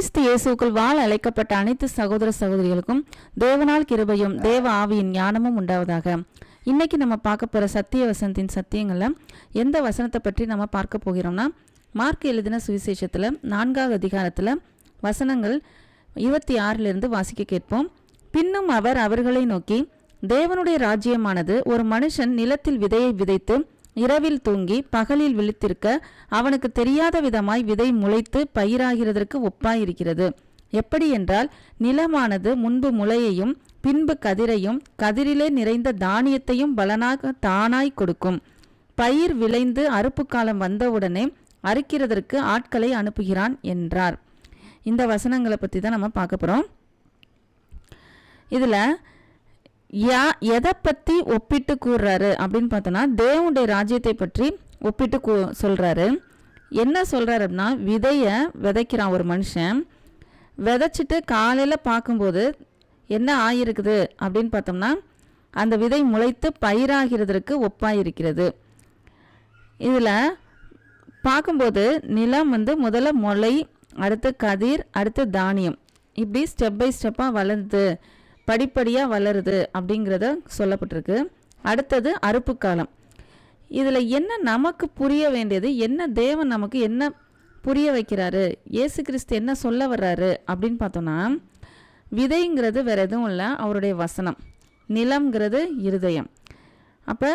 கிறிஸ்து இயேசுக்குள் வாழ அழைக்கப்பட்ட அனைத்து சகோதர சகோதரிகளுக்கும் தேவனால் கிருபையும் தேவ ஆவியின் ஞானமும் உண்டாவதாக. இன்னைக்கு நம்ம பார்க்க போகிற சத்திய வசனத்தின் சத்தியங்களில் எந்த வசனத்தை பற்றி நம்ம பார்க்க போகிறோம்னா, மார்க் எழுதின சுவிசேஷத்தில் 4வது அதிகாரத்தில் வசனங்கள் 26 வாசிக்க கேட்போம். பின்னும் அவர் அவர்களை நோக்கி, தேவனுடைய ராஜ்யமானது ஒரு மனுஷன் நிலத்தில் விதையை விதைத்து இரவில் தூங்கி பகலில் விழித்திருக்க அவனுக்கு தெரியாத விதமாய் விதை முளைத்து பயிராகிறதற்கு ஒப்பாயிருக்கிறது. எப்படி என்றால், நிலமானது முன்பு முளையையும் பின்பு கதிரையும் கதிரிலே நிறைந்த தானியத்தையும் பலனாக தானாய் கொடுக்கும். பயிர் விளைந்து அறுப்பு காலம் வந்தவுடனே அறுக்கிறதற்கு ஆட்களை அனுப்புகிறான் என்றார். இந்த வசனங்களை பற்றி தான் நம்ம பார்க்க போகிறோம். இதில் எதை பற்றி ஒப்பிட்டு கூறுறாரு அப்படின்னு பார்த்தோன்னா, தேவனுடைய ராஜ்யத்தை பற்றி ஒப்பிட்டு சொல்கிறாரு. என்ன சொல்கிறாரு அப்படின்னா, விதையை விதைக்கிறான் ஒரு மனுஷன். விதைச்சிட்டு காலையில் பார்க்கும்போது என்ன ஆகிருக்குது அப்படின்னு பார்த்தோம்னா, அந்த விதை முளைத்து பயிராகிறதற்கு ஒப்பாயிருக்கிறது. இதில் பார்க்கும்போது நிலம் முதல்ல முளை, அடுத்து கதிர், அடுத்து தானியம், இப்படி ஸ்டெப் பை ஸ்டெப்பாக வளருது, படிப்படியாக வளருது அப்படிங்கிறத சொல்லப்பட்டிருக்கு. அடுத்தது அறுப்பு காலம். இதில் என்ன நமக்கு புரிய வேண்டியது, என்ன தேவன் நமக்கு என்ன புரிய வைக்கிறாரு, இயேசு கிறிஸ்து என்ன சொல்ல வர்றாரு அப்படின்னு பார்த்தோன்னா, விதைங்கிறது வேறு எதுவும் இல்லை, அவருடைய வசனம். நிலம்ங்கிறது இருதயம். அப்போ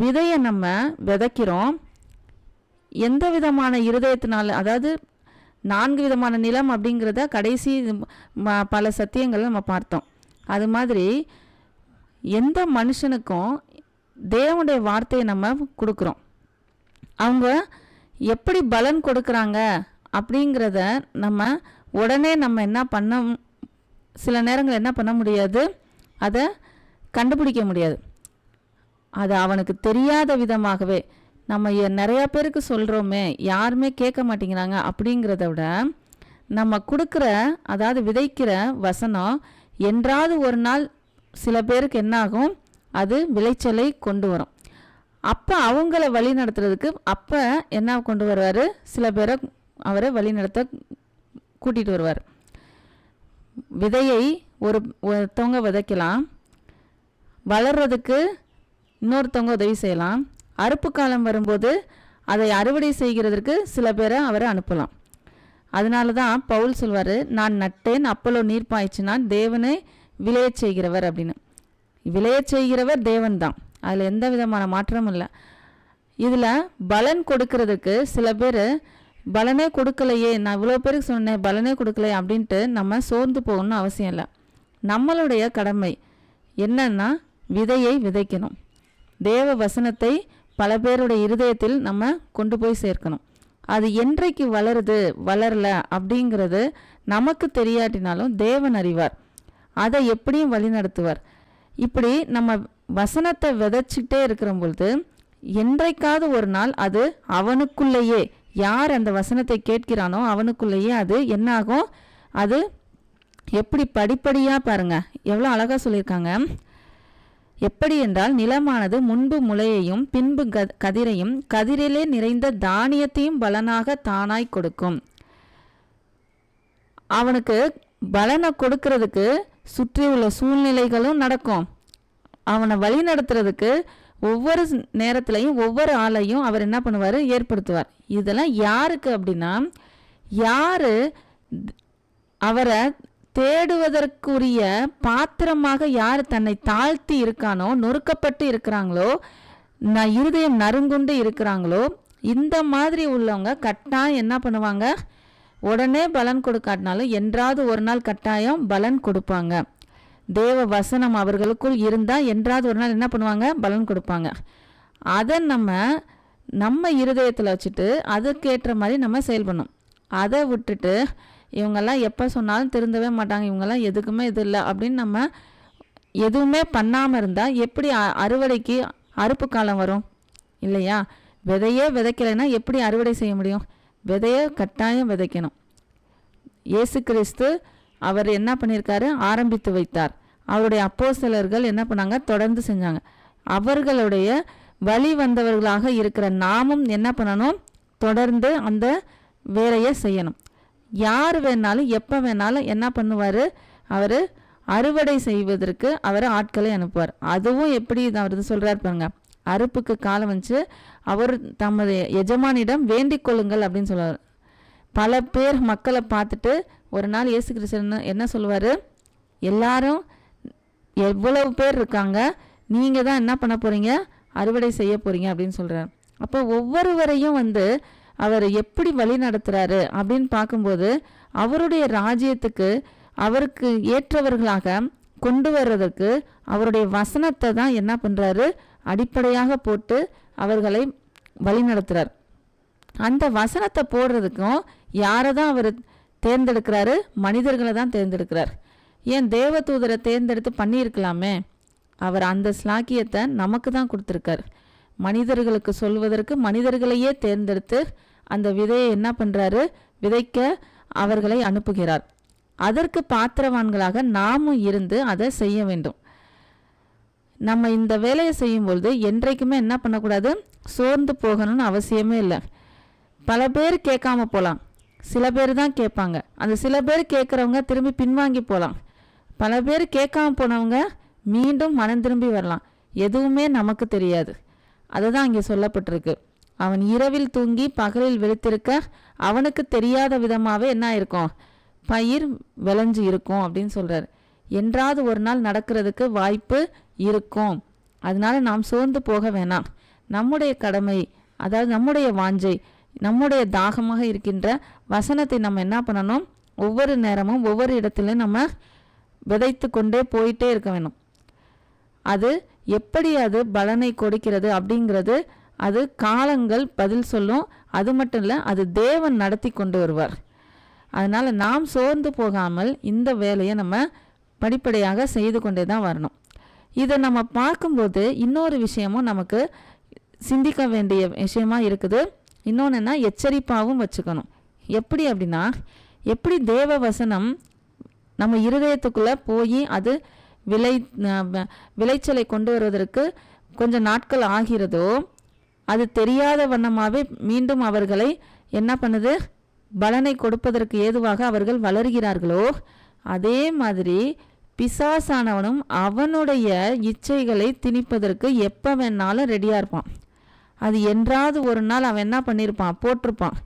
விதையை நம்ம விதைக்கிறோம். எந்த விதமான இருதயத்தினால, அதாவது 4 விதமான நிலம் அப்படிங்கிறத கடைசி பல சத்தியங்களை நம்ம பார்த்தோம். அது மாதிரி எந்த மனுஷனுக்கும் தேவனுடைய வார்த்தையை நம்ம கொடுக்குறோம். அவங்க எப்படி பலன் கொடுக்குறாங்க அப்படிங்கிறத நம்ம உடனே நம்ம என்ன பண்ண, சில நேரங்கள் என்ன பண்ண முடியாது, அதை கண்டுபிடிக்க முடியாது. அது அவனுக்கு தெரியாத விதமாகவே நம்ம நிறையா பேருக்கு சொல்கிறோமே, யாருமே கேட்க மாட்டேங்கிறாங்க அப்படிங்கிறத விட, நம்ம கொடுக்குற, அதாவது விதைக்கிற வசனம் என்றாவது ஒரு நாள் சில பேருக்கு என்ன ஆகும், அது விளைச்சலை கொண்டு வரும். அப்போ அவங்கள வழி நடத்துறதுக்கு அப்போ என்ன கொண்டு வருவார், சில பேரை அவரை வழி நடத்த கூட்டிகிட்டு வருவார். விதையை ஒருத்தவங்க விதைக்கலாம், வளர்றதுக்கு இன்னொருத்தவங்க உதவி செய்யலாம். அறுப்பு காலம் வரும்போது அதை அறுவடை செய்கிறதற்கு சில பேரை அவரை அனுப்பலாம். அதனால தான் பவுல் சொல்வார், நான் நட்டேன், அப்போலோ நீர் பாய்ச்சினான், தேவனை விளையச் செய்கிறவர் அப்படின்னு. விளையச் செய்கிறவர் தேவன் தான், அதில் எந்த விதமான மாற்றமும் இல்லை. இதில் பலன் கொடுக்கறதுக்கு சில பேர் பலனே கொடுக்கலையே, நான் இவ்வளோ பேருக்கு சொன்னேன் பலனே கொடுக்கலையே அப்படின்ட்டு நம்ம சோர்ந்து போகணும்னு அவசியம் இல்லை. நம்மளுடைய கடமை என்னன்னா, விதையை விதைக்கணும். தேவ வசனத்தை பல பேருடைய இருதயத்தில் நம்ம கொண்டு போய் சேர்க்கணும். அது என்றைக்கு வளருது வளரல அப்படிங்கிறது நமக்கு தெரியாட்டினாலும் தேவன் அறிவார், அதை எப்படியும் வழி நடத்துவார். இப்படி நம்ம வசனத்தை விதைச்சிட்டே இருக்கிற பொழுது என்றைக்காவது ஒரு நாள் அது அவனுக்குள்ளேயே, யார் அந்த வசனத்தை கேட்கிறானோ அவனுக்குள்ளேயே அது என்னாகும், அது எப்படி படிப்படியாக பாருங்க எவ்வளோ அழகாக சொல்லியிருக்காங்க. எப்படி என்றால், நிலமானது முன்பு முளையையும் பின்பு கதிரையும் கதிரிலே நிறைந்த தானியத்தையும் பலனாக தானாய் கொடுக்கும். அவனுக்கு பலனை கொடுக்கறதுக்கு சுற்றி உள்ள சூழ்நிலைகளும் நடக்கும். அவனை வழி நடத்துறதுக்கு ஒவ்வொரு நேரத்திலையும் ஒவ்வொரு ஆளையும் அவர் என்ன பண்ணுவார், ஏற்படுத்துவார். இதெல்லாம் யாருக்கு அப்படின்னா, யார் அவரை தேடுவதற்குரிய பாத்திரமாக யார் தன்னை தாழ்த்தி இருக்கானோ, நொறுக்கப்பட்டு இருக்கிறாங்களோ, இருதயம் நறுங்குண்டு இருக்கிறாங்களோ, இந்த மாதிரி உள்ளவங்க கட்டாயம் என்ன பண்ணுவாங்க, உடனே பலன் கொடுக்காட்டினாலும் என்றாவது ஒரு நாள் கட்டாயம் பலன் கொடுப்பாங்க. தேவ வசனம் அவர்களுக்குள் இருந்தால் என்றாவது ஒரு நாள் என்ன பண்ணுவாங்க, பலன் கொடுப்பாங்க. அதை நம்ம இருதயத்தில் வச்சுட்டு அதுக்கேற்ற மாதிரி நம்ம செயல்படணும். அதை விட்டுட்டு இவங்கெல்லாம் எப்போ சொன்னாலும் திருந்தவே மாட்டாங்க, இவங்கெல்லாம் எதுக்குமே இது இல்லை அப்படின்னு நம்ம எதுவுமே பண்ணாமல் இருந்தால் எப்படி அறுவடைக்கு அறுப்பு காலம் வரும் இல்லையா? விதையே விதைக்கலைன்னா எப்படி அறுவடை செய்ய முடியும்? விதையை கட்டாயம் விதைக்கணும். இயேசு கிறிஸ்து அவர் என்ன பண்ணியிருக்காரு, ஆரம்பித்து வைத்தார். அவருடைய அப்போஸ்தலர்கள் என்ன பண்ணாங்க, தொடர்ந்து செஞ்சாங்க. அவர்களுடைய வழி வந்தவர்களாக இருக்கிற நாமும் என்ன பண்ணணும், தொடர்ந்து அந்த வேலையை செய்யணும். யார் வேணாலும் எப்போ வேணாலும் என்ன பண்ணுவார், அவர் அறுவடை செய்வதற்கு அவர் ஆட்களை அனுப்புவார். அதுவும் எப்படி அவர் சொல்கிறார் பாருங்க, அறுப்புக்கு காலம் வந்துச்சு, அவர் தமது எஜமானிடம் வேண்டிக் கொள்ளுங்கள் அப்படின்னு சொல்லுவார். பல பேர் மக்களை பார்த்துட்டு ஒரு நாள் இயேசு கிறிஸ்து என்ன சொல்லுவார், எல்லாரும் எவ்வளவு பேர் இருக்காங்க, நீங்கள் தான் என்ன பண்ண போகிறீங்க, அறுவடை செய்ய போகிறீங்க அப்படின்னு சொல்கிறார். அப்போ ஒவ்வொருவரையும் அவர் எப்படி வழி நடத்துகிறாரு அப்படின்னு பார்க்கும்போது அவருடைய ராஜ்யத்துக்கு அவருக்கு ஏற்றவர்களாக கொண்டு வர்றதுக்கு அவருடைய வசனத்தை தான் என்ன பண்ணுறாரு, அடிப்படையாக போட்டு அவர்களை வழி நடத்துகிறார். அந்த வசனத்தை போடுறதுக்கும் யாரை தான் அவர் தேர்ந்தெடுக்கிறாரு, மனிதர்களை தான் தேர்ந்தெடுக்கிறார். ஏன் தேவதூதரை தேர்ந்தெடுத்து பண்ணியிருக்கலாமே, அவர் அந்த ஸ்லாக்கியத்தை நமக்கு தான் கொடுத்துருக்கார். மனிதர்களுக்கு சொல்வதற்கு மனிதர்களையே தேர்ந்தெடுத்து அந்த விதையை என்ன பண்ணுறாரு, விதைக்க அவர்களை அனுப்புகிறார். அதற்கு பாத்திரவான்களாக நாமும் இருந்து அதை செய்ய வேண்டும். நம்ம இந்த வேலையை செய்யும்பொழுது என்றைக்குமே என்ன பண்ணக்கூடாது, சோர்ந்து போகணும்னு அவசியமே இல்லை. பல பேர் கேட்காம போகலாம், சில பேர் தான் கேட்பாங்க. அந்த சில பேர் கேட்குறவங்க திரும்பி பின்வாங்கி போகலாம். பல பேர் கேட்காம போனவங்க மீண்டும் மனம் திரும்பி வரலாம். எதுவுமே நமக்கு தெரியாது. அதுதான் இங்கே சொல்லப்பட்டிருக்கு. அவன் இரவில் தூங்கி பகலில் விழித்திருக்க அவனுக்கு தெரியாத விதமாகவே என்ன இருக்கும், பயிர் விளைஞ்சு இருக்கும் அப்படின்னு சொல்கிறார். என்றாவது ஒரு நாள் நடக்கிறதுக்கு வாய்ப்பு இருக்கும். அதனால நாம் சோர்ந்து போக வேணாம். நம்முடைய கடமை, அதாவது நம்முடைய வாஞ்சை, நம்முடைய தாகமாக இருக்கின்ற வசனத்தை நம்ம என்ன பண்ணணும், ஒவ்வொரு நேரமும் ஒவ்வொரு இடத்துலையும் நம்ம விதைத்து கொண்டே போயிட்டே இருக்க வேணும். அது எப்படி அது பலனை கொடுக்கிறது அப்படிங்கிறது அது காலங்கள் பதில் சொல்லும். அது மட்டும் இல்லை, அது தேவன் நடத்தி கொண்டு வருவார். அதனால் நாம் சோர்ந்து போகாமல் இந்த வேலையை நம்ம படிப்படியாக செய்து கொண்டே தான் வரணும். இதை நம்ம பார்க்கும்போது இன்னொரு விஷயமும் நமக்கு சிந்திக்க வேண்டிய விஷயமா இருக்குது. இன்னொன்று என்ன, எச்சரிப்பாகவும் வச்சுக்கணும். எப்படி அப்படின்னா, எப்படி தேவ வசனம் நம்ம இருதயத்துக்குள்ளே போய் அது விளைச்சலை கொண்டு வருவதற்கு கொஞ்சம் நாட்கள் ஆகிறதோ, அது தெரியாத வண்ணமாகவே மீண்டும் அவர்களை என்ன பண்ணுது, பலனை கொடுப்பதற்கு ஏதுவாக அவர்கள் வளர்கிறார்களோ, அதே மாதிரி பிசாசானவனும் அவனுடைய இச்சைகளை திணிப்பதற்கு எப்போ வேணாலும் ரெடியாக இருப்பான். அது என்றாவது ஒரு நாள் அவன் என்ன பண்ணியிருப்பான், போட்டிருப்பான்.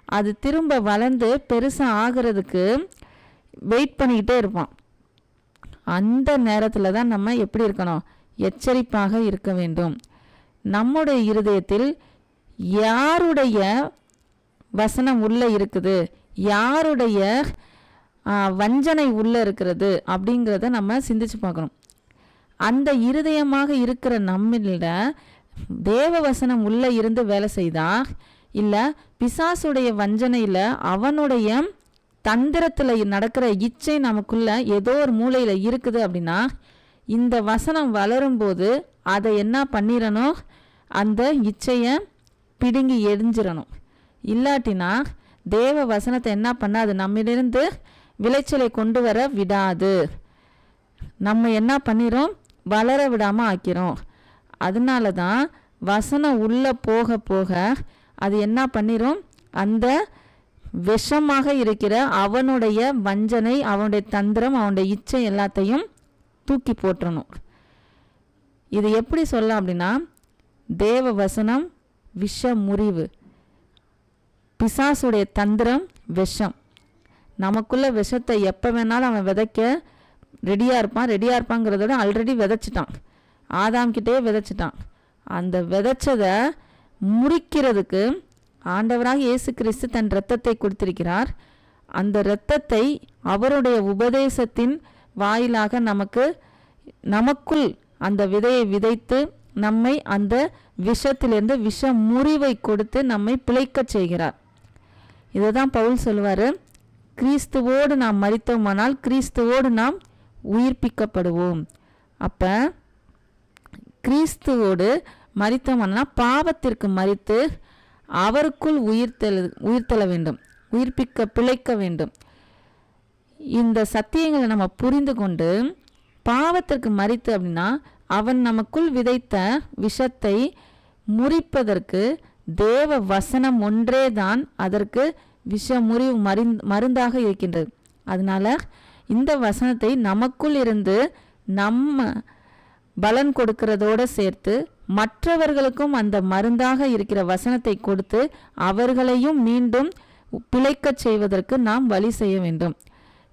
அது திரும்ப வளர்ந்து பெருசாக ஆகிறதுக்கு வெயிட் பண்ணிக்கிட்டே இருப்பான். அந்த நேரத்தில் தான் நம்ம எப்படி இருக்கணும், எச்சரிப்பாக இருக்க வேண்டும். நம்முடைய இருதயத்தில் யாருடைய வசனம் உள்ளே இருக்குது, யாருடைய வஞ்சனை உள்ளே இருக்கிறது அப்படிங்கிறத நம்ம சிந்திச்சு பார்க்கணும். அந்த இருதயமாக இருக்கிற நம்மள தேவ வசனம் உள்ளே இருந்து வேலை செய்தா, இல்லை பிசாசுடைய வஞ்சனையில் அவனுடைய தந்திரத்தில் நடக்கிற இச்சை நமக்குள்ள ஏதோ ஒரு மூலையில் இருக்குது அப்படின்னா, இந்த வசனம் வளரும்போது அதை என்ன பண்ணிடணும், அந்த இச்சையை பிடுங்கி எரிஞ்சிடணும். இல்லாட்டினா தேவ வசனத்தை என்ன பண்ணாது, நம்மிலிருந்து விளைச்சலை கொண்டு வர விடாது. நம்ம என்ன பண்ணிடும், வளர விடாமல் ஆக்கிறோம். அதனால தான் வசனம் உள்ளே போக போக அது என்ன பண்ணிடும், அந்த விஷமாக இருக்கிற அவனுடைய வஞ்சனை, அவனுடைய தந்திரம், அவனுடைய இச்சை எல்லாத்தையும் தூக்கி போட்டுறணும். இது எப்படி சொல்ல அப்படின்னா, தேவ வசனம் விஷ முறிவு, பிசாசுடைய தந்திரம் விஷம். நமக்குள்ள விஷத்தை எப்போ வேணாலும் அவன் விதைக்க ரெடியாக இருப்பாங்கிறத விட ஆல்ரெடி விதைச்சிட்டான், ஆதாம்கிட்டே விதைச்சிட்டான். அந்த விதைச்சதை முறிக்கிறதுக்கு ஆண்டவராக இயேசு கிறிஸ்து தன் இரத்தத்தை கொடுத்திருக்கிறார். அந்த இரத்தத்தை அவருடைய உபதேசத்தின் வாயிலாக நமக்குள் அந்த விதையை விதைத்து நம்மை அந்த விஷத்திலிருந்து விஷ முறிவை கொடுத்து நம்மை பிழைக்கச் செய்கிறார். இதை தான் பவுல் சொல்லுவார், கிறிஸ்துவோடு நாம் மரித்தோமானால் கிறிஸ்துவோடு நாம் உயிர்ப்பிக்கப்படுவோம். அப்போ கிறிஸ்துவோடு மரித்தோமானால் பாவத்திற்கு மரித்து அவருக்குள் உயிர்த்தெழ வேண்டும், பிழைக்க வேண்டும். இந்த சத்தியங்களை நம்ம புரிந்து கொண்டு பாவத்திற்கு மரித்து அப்படின்னா அவன் நமக்குள் விதைத்த விஷத்தை முறிப்பதற்கு தேவ வசனம் ஒன்றே தான் அதற்கு விஷ முறிவு மருந்தாக இருக்கின்றது. அதனால இந்த வசனத்தை நமக்குள் இருந்து நம்ம பலன் கொடுக்கிறதோடு சேர்த்து மற்றவர்களுக்கும் அந்த மருந்தாக இருக்கிற வசனத்தை கொடுத்து அவர்களையும் மீண்டும் பிழைக்கச் செய்வதற்கு நாம் வழி செய்ய வேண்டும்.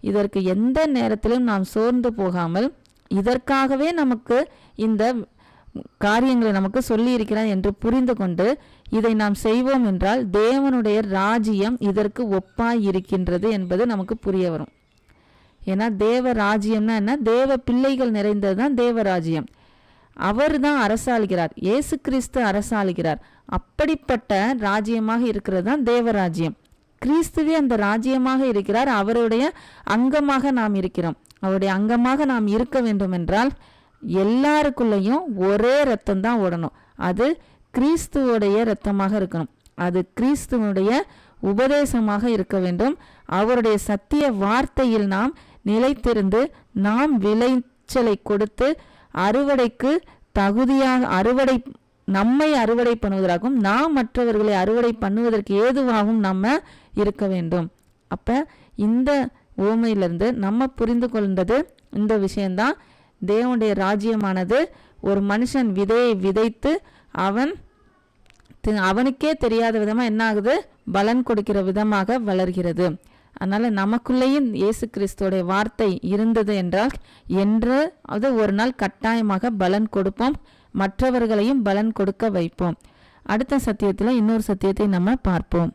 இதற்கு எந்த நேரத்திலும் நாம் சோர்ந்து போகாமல் இதற்காகவே நமக்கு இந்த காரியங்களை நமக்கு சொல்லி இருக்கிறார் என்று புரிந்து கொண்டு இதை நாம் செய்வோம் என்றால் தேவனுடைய ராஜ்யம் இதற்கு ஒப்பாய் இருக்கின்றது என்பது நமக்கு புரிய வரும். ஏன்னா தேவ ராஜ்யம்னா என்ன? தேவ பிள்ளைகள் நிறைந்தது தான் தேவ ராஜ்யம். அவர் தான் அரசாளுகிறார், இயேசு கிறிஸ்து அரசாளுகிறார். அப்படிப்பட்ட ராஜ்யமாக இருக்கிறது தான் தேவராஜ்யம். கிறிஸ்துவே அந்த ராஜ்யமாக இருக்கிறார். அவருடைய அங்கமாக நாம் இருக்கிறோம். அவருடைய அங்கமாக நாம் இருக்க வேண்டும் என்றால் எல்லாருக்குள்ளேயும் ஒரே ரத்தம் தான் ஓடணும். அது கிறிஸ்துவோடைய இரத்தமாக இருக்கணும். அது கிறிஸ்துவனுடைய உபதேசமாக இருக்க வேண்டும். அவருடைய சத்திய வார்த்தையில் நாம் நிலைத்திருந்து நாம் விளைச்சலை கொடுத்து அறுவடைக்கு தகுதியாக நம்மை அறுவடை பண்ணுவதற்கும் நாம் மற்றவர்களை அறுவடை பண்ணுவதற்கு ஏதுவாகவும் நம்ம இருக்க வேண்டும். அப்ப இந்த ஓமையிலிருந்து நம்ம புரிந்து கொண்டது இந்த விஷயம்தான். தேவனுடைய ராஜ்யமானது ஒரு மனுஷன் விதையை விதைத்து அவனுக்கே தெரியாத விதமாக என்ன ஆகுது? பலன் கொடுக்கிற விதமாக வளர்கிறது. அதனால நமக்குள்ளேயும் இயேசு கிறிஸ்துவோடைய வார்த்தை இருந்தது என்றால் என்று அது ஒரு நாள் கட்டாயமாக பலன் கொடுப்போம், மற்றவர்களையும் பலன் கொடுக்க வைப்போம். அடுத்த சத்தியத்தில் இன்னொரு சத்தியத்தை நம்ம பார்ப்போம்.